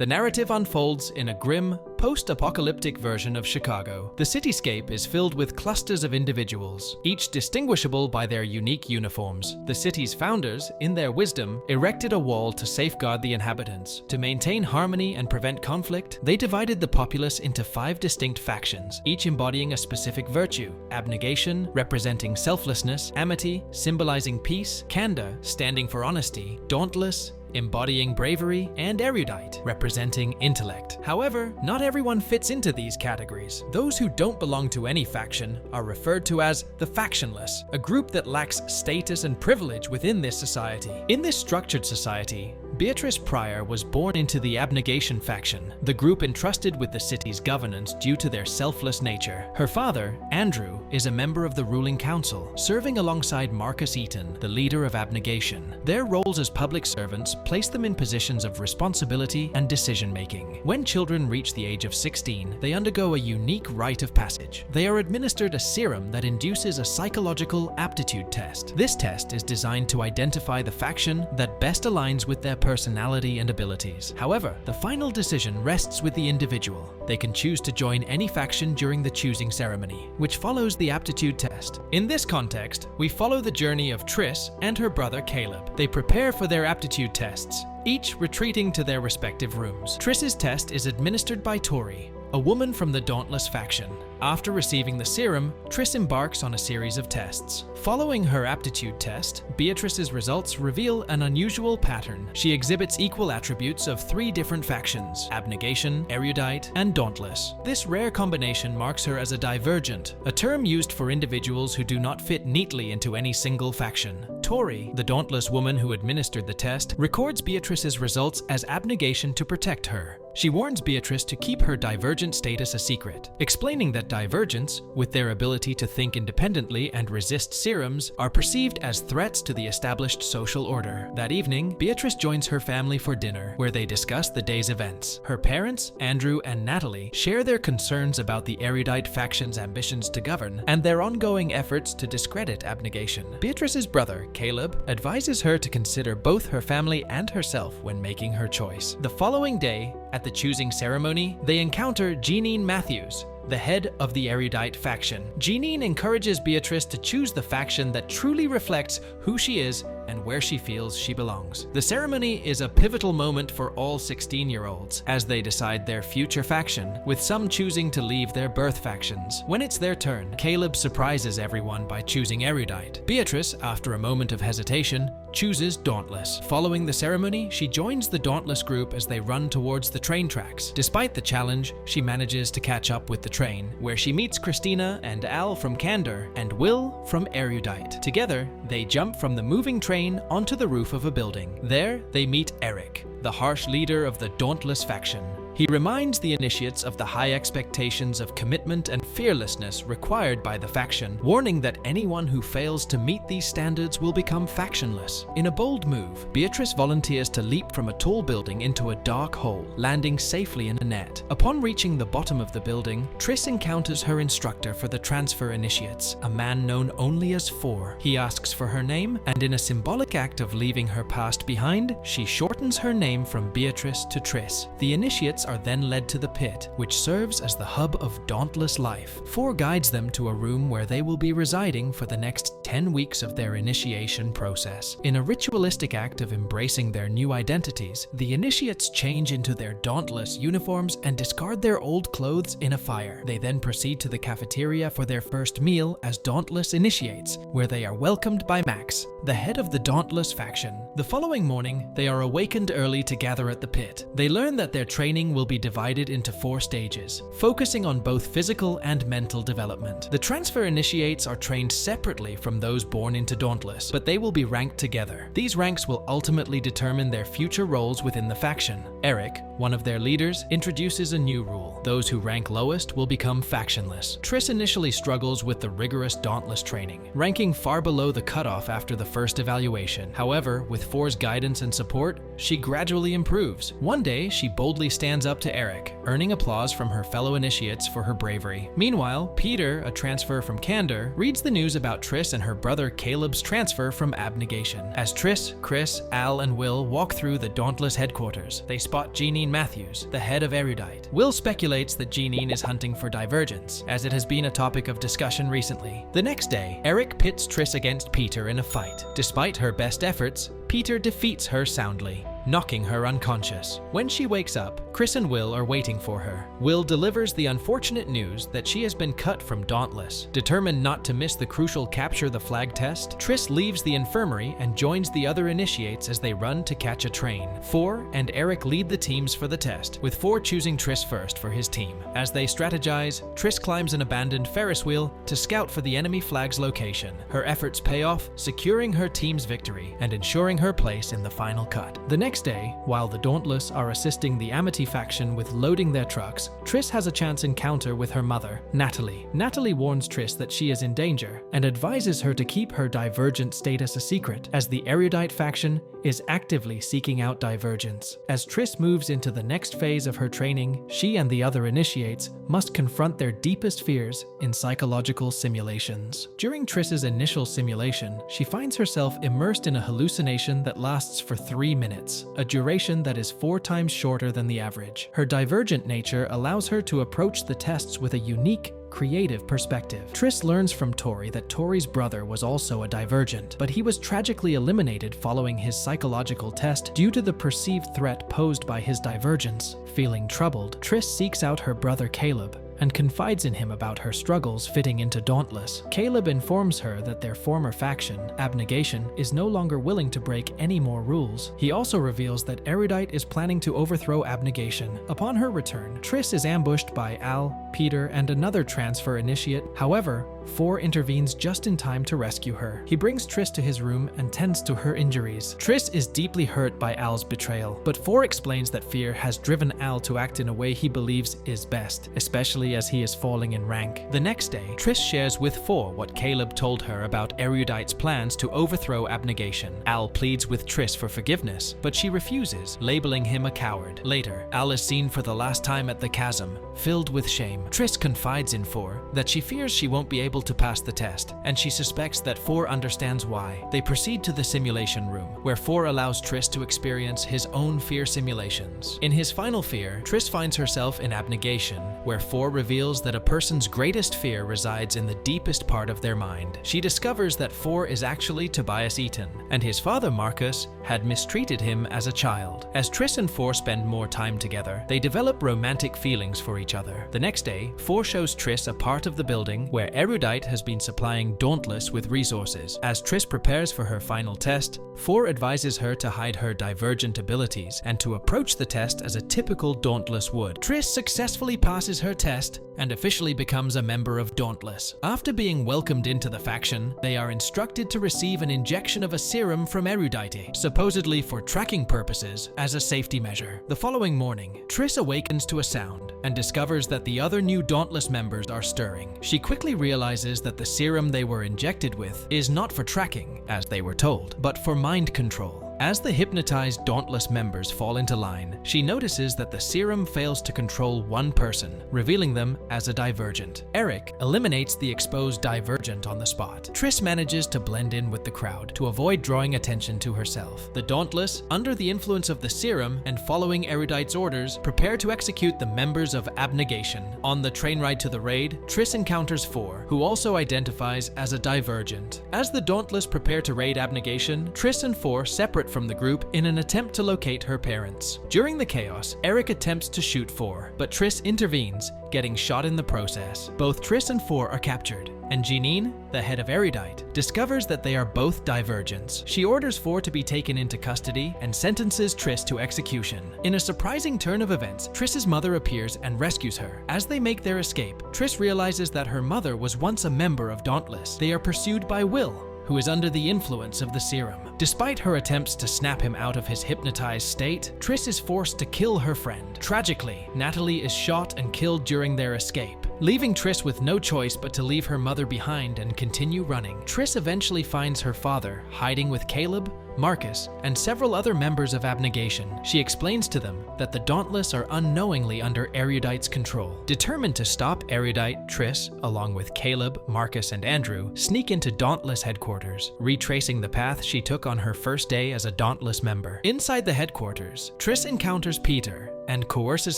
The narrative unfolds in a grim, post-apocalyptic version of Chicago. The cityscape is filled with clusters of individuals, each distinguishable by their unique uniforms. The city's founders, in their wisdom, erected a wall to safeguard the inhabitants. To maintain harmony and prevent conflict, they divided the populace into 5 distinct factions, each embodying a specific virtue: abnegation, representing selflessness; amity, symbolizing peace; candor, standing for honesty; dauntless, embodying bravery; and erudite, representing intellect. However, not everyone fits into these categories. Those who don't belong to any faction are referred to as the factionless, a group that lacks status and privilege within this society. In this structured society, Beatrice Pryor was born into the abnegation faction, the group entrusted with the city's governance due to their selfless nature. Her father, Andrew, is a member of the ruling council, serving alongside Marcus Eaton, the leader of abnegation. Their roles as public servants place them in positions of responsibility and decision-making. When children reach the age of 16, they undergo a unique rite of passage. They are administered a serum that induces a psychological aptitude test. This test is designed to identify the faction that best aligns with their personality and abilities. However, the final decision rests with the individual. They can choose to join any faction during the choosing ceremony, which follows the aptitude test. In this context, we follow the journey of Triss and her brother Caleb. They prepare for their aptitude tests, each retreating to their respective rooms. Triss's test is administered by Tori, a woman from the Dauntless faction. After receiving the serum, Triss embarks on a series of tests. Following her aptitude test, Beatrice's results reveal an unusual pattern. She exhibits equal attributes of 3 different factions: abnegation, erudite, and dauntless. This rare combination marks her as a divergent, a term used for individuals who do not fit neatly into any single faction. Tori, the dauntless woman who administered the test, records Beatrice's results as abnegation to protect her. She warns Beatrice to keep her divergent status a secret, explaining that divergents, with their ability to think independently and resist serums, are perceived as threats to the established social order. That evening, Beatrice joins her family for dinner, where they discuss the day's events. Her parents, Andrew and Natalie, share their concerns about the erudite faction's ambitions to govern and their ongoing efforts to discredit abnegation. Beatrice's brother, Caleb, advises her to consider both her family and herself when making her choice. The following day, at the choosing ceremony, they encounter Jeanine Matthews, the head of the erudite faction. Jeanine encourages Beatrice to choose the faction that truly reflects who she is and where she feels she belongs. The ceremony is a pivotal moment for all 16-year-olds as they decide their future faction, with some choosing to leave their birth factions. When it's their turn, Caleb surprises everyone by choosing erudite. Beatrice, after a moment of hesitation, chooses Dauntless. Following the ceremony, she joins the Dauntless group as they run towards the train tracks. Despite the challenge, she manages to catch up with the train, where she meets Christina and Al from Candor and Will from Erudite. Together, they jump from the moving train onto the roof of a building. There, they meet Eric, the harsh leader of the Dauntless faction. He reminds the initiates of the high expectations of commitment and fearlessness required by the faction, warning that anyone who fails to meet these standards will become factionless. In a bold move, Beatrice volunteers to leap from a tall building into a dark hole, landing safely in a net. Upon reaching the bottom of the building, Triss encounters her instructor for the transfer initiates, a man known only as Four. He asks for her name, and in a symbolic act of leaving her past behind, she shortens her name from Beatrice to Triss. The initiates are then led to the pit, which serves as the hub of Dauntless life. Four guides them to a room where they will be residing for the next 10 weeks of their initiation process. In a ritualistic act of embracing their new identities, the initiates change into their Dauntless uniforms and discard their old clothes in a fire. They then proceed to the cafeteria for their first meal as Dauntless initiates, where they are welcomed by Max, the head of the Dauntless faction. The following morning, they are awakened early to gather at the pit. They learn that their training will be divided into 4 stages, focusing on both physical and mental development. The transfer initiates are trained separately from those born into Dauntless, but they will be ranked together. These ranks will ultimately determine their future roles within the faction. Eric, one of their leaders, introduces a new rule. Those who rank lowest will become factionless. Triss initially struggles with the rigorous Dauntless training, ranking far below the cutoff after the first evaluation. However, with Four's guidance and support, she gradually improves. One day, she boldly stands stands up to Eric, earning applause from her fellow initiates for her bravery. Meanwhile, Peter, a transfer from Candor, reads the news about Triss and her brother Caleb's transfer from Abnegation. As Triss, Chris, Al, and Will walk through the Dauntless headquarters, they spot Jeanine Matthews, the head of Erudite. Will speculates that Jeanine is hunting for Divergence, as it has been a topic of discussion recently. The next day, Eric pits Triss against Peter in a fight. Despite her best efforts, Peter defeats her soundly, knocking her unconscious. When she wakes up, Chris and Will are waiting for her. Will delivers the unfortunate news that she has been cut from Dauntless. Determined not to miss the crucial capture the flag test, Triss leaves the infirmary and joins the other initiates as they run to catch a train. Four and Eric lead the teams for the test, with Four choosing Triss first for his team. As they strategize, Triss climbs an abandoned Ferris wheel to scout for the enemy flag's location. Her efforts pay off, securing her team's victory and ensuring her place in the final cut. The next day, while the Dauntless are assisting the Amity faction with loading their trucks, Triss has a chance encounter with her mother, Natalie. Natalie warns Triss that she is in danger and advises her to keep her Divergent status a secret, as the Erudite faction is actively seeking out Divergence. As Triss moves into the next phase of her training, she and the other initiates must confront their deepest fears in psychological simulations. During Triss's initial simulation, she finds herself immersed in a hallucination that lasts for 3 minutes, a duration that is 4 times shorter than the average. Her Divergent nature allows her to approach the tests with a unique, creative perspective. Triss learns from Tori that Tori's brother was also a Divergent, but he was tragically eliminated following his psychological test due to the perceived threat posed by his Divergence. Feeling troubled, Triss seeks out her brother Caleb and confides in him about her struggles fitting into Dauntless. Caleb informs her that their former faction, Abnegation, is no longer willing to break any more rules. He also reveals that Erudite is planning to overthrow Abnegation. Upon her return, Triss is ambushed by Al, Peter, and another transfer initiate. However, Four intervenes just in time to rescue her. He brings Triss to his room and tends to her injuries. Triss is deeply hurt by Al's betrayal, but Four explains that fear has driven Al to act in a way he believes is best, especially as he is falling in rank. The next day, Triss shares with Four what Caleb told her about Erudite's plans to overthrow Abnegation. Al pleads with Triss for forgiveness, but she refuses, labeling him a coward. Later, Al is seen for the last time at the chasm, filled with shame. Triss confides in Four that she fears she won't be able to pass the test, and she suspects that Four understands why. They proceed to the simulation room, where Four allows Triss to experience his own fear simulations. In his final fear, Triss finds herself in Abnegation, where Four reveals that a person's greatest fear resides in the deepest part of their mind. She discovers that Four is actually Tobias Eaton, and his father Marcus had mistreated him as a child. As Triss and Four spend more time together, they develop romantic feelings for each other. The next day, Four shows Triss a part of the building where Erudite has been supplying Dauntless with resources. As Triss prepares for her final test, Four advises her to hide her Divergent abilities and to approach the test as a typical Dauntless would. Triss successfully passes her test and officially becomes a member of Dauntless. After being welcomed into the faction, they are instructed to receive an injection of a serum from Erudite, supposedly for tracking purposes as a safety measure. The following morning, Triss awakens to a sound and discovers that the other new Dauntless members are stirring. She quickly realizes that the serum they were injected with is not for tracking, as they were told, but for mind control. As the hypnotized Dauntless members fall into line, she notices that the serum fails to control one person, revealing them as a Divergent. Eric eliminates the exposed Divergent on the spot. Triss manages to blend in with the crowd to avoid drawing attention to herself. The Dauntless, under the influence of the serum and following Erudite's orders, prepare to execute the members of Abnegation. On the train ride to the raid, Triss encounters Four, who also identifies as a Divergent. As the Dauntless prepare to raid Abnegation, Triss and Four separate from the group in an attempt to locate her parents. During the chaos, Eric attempts to shoot Four, but Triss intervenes, getting shot in the process. Both Triss and Four are captured, and Jeanine, the head of Erudite, discovers that they are both Divergents. She orders Four to be taken into custody and sentences Triss to execution. In a surprising turn of events, Triss's mother appears and rescues her. As they make their escape, Triss realizes that her mother was once a member of Dauntless. They are pursued by Will, who is under the influence of the serum. Despite her attempts to snap him out of his hypnotized state, Triss is forced to kill her friend. Tragically, Natalie is shot and killed during their escape. leaving Triss with no choice but to leave her mother behind and continue running. Triss eventually finds her father hiding with Caleb, Marcus, and several other members of Abnegation. She explains to them that the Dauntless are unknowingly under Erudite's control. Determined to stop Erudite, Triss, along with Caleb, Marcus, and Andrew, sneak into Dauntless headquarters, retracing the path she took on her first day as a Dauntless member. Inside the headquarters, Triss encounters Peter and coerces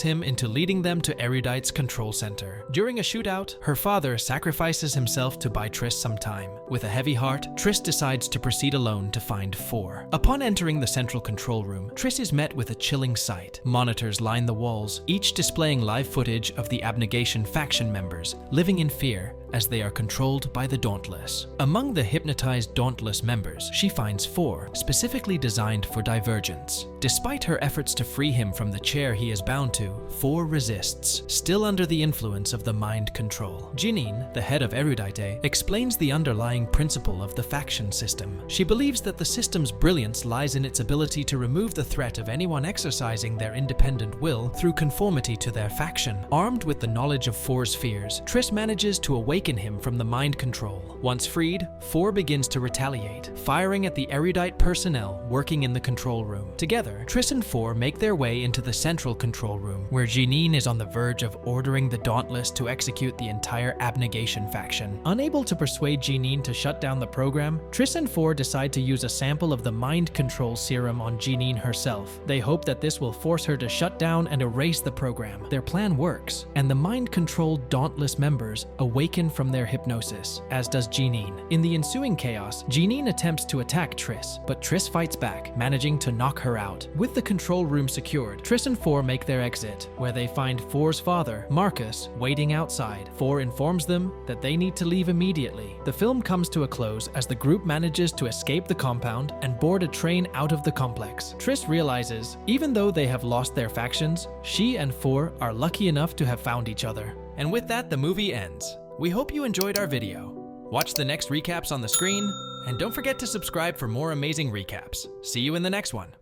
him into leading them to Erudite's control center. During a shootout, her father sacrifices himself to buy Triss some time. With a heavy heart, Triss decides to proceed alone to find Four. Upon entering the central control room, Triss is met with a chilling sight. Monitors line the walls, each displaying live footage of the Abnegation faction members living in fear as they are controlled by the Dauntless. Among the hypnotized Dauntless members, she finds Four, specifically designed for Divergence. Despite her efforts to free him from the chair he is bound to, Four resists, still under the influence of the mind control. Janine, the head of Erudite, explains the underlying principle of the faction system. She believes that the system's brilliance lies in its ability to remove the threat of anyone exercising their independent will through conformity to their faction. Armed with the knowledge of Four's fears, Triss manages to awaken him from the mind control. Once freed, Four begins to retaliate, firing at the Erudite personnel working in the control room. Together, Triss and Four make their way into the central control room, where Janine is on the verge of ordering the Dauntless to execute the entire Abnegation faction. Unable to persuade Janine to shut down the program, Triss and Four decide to use a sample of the mind control serum on Janine herself. They hope that this will force her to shut down and erase the program. Their plan works, and the mind-controlled Dauntless members awaken from their hypnosis, as does Janine. In the ensuing chaos, Janine attempts to attack Triss, but Triss fights back, managing to knock her out. With the control room secured, Triss and Four make their exit, where they find Four's father, Marcus, waiting outside. Four informs them that they need to leave immediately. The film comes to a close as the group manages to escape the compound and board a train out of the complex. Triss realizes, even though they have lost their factions, she and Four are lucky enough to have found each other. And with that, the movie ends. We hope you enjoyed our video. Watch the next recaps on the screen, and don't forget to subscribe for more amazing recaps. See you in the next one.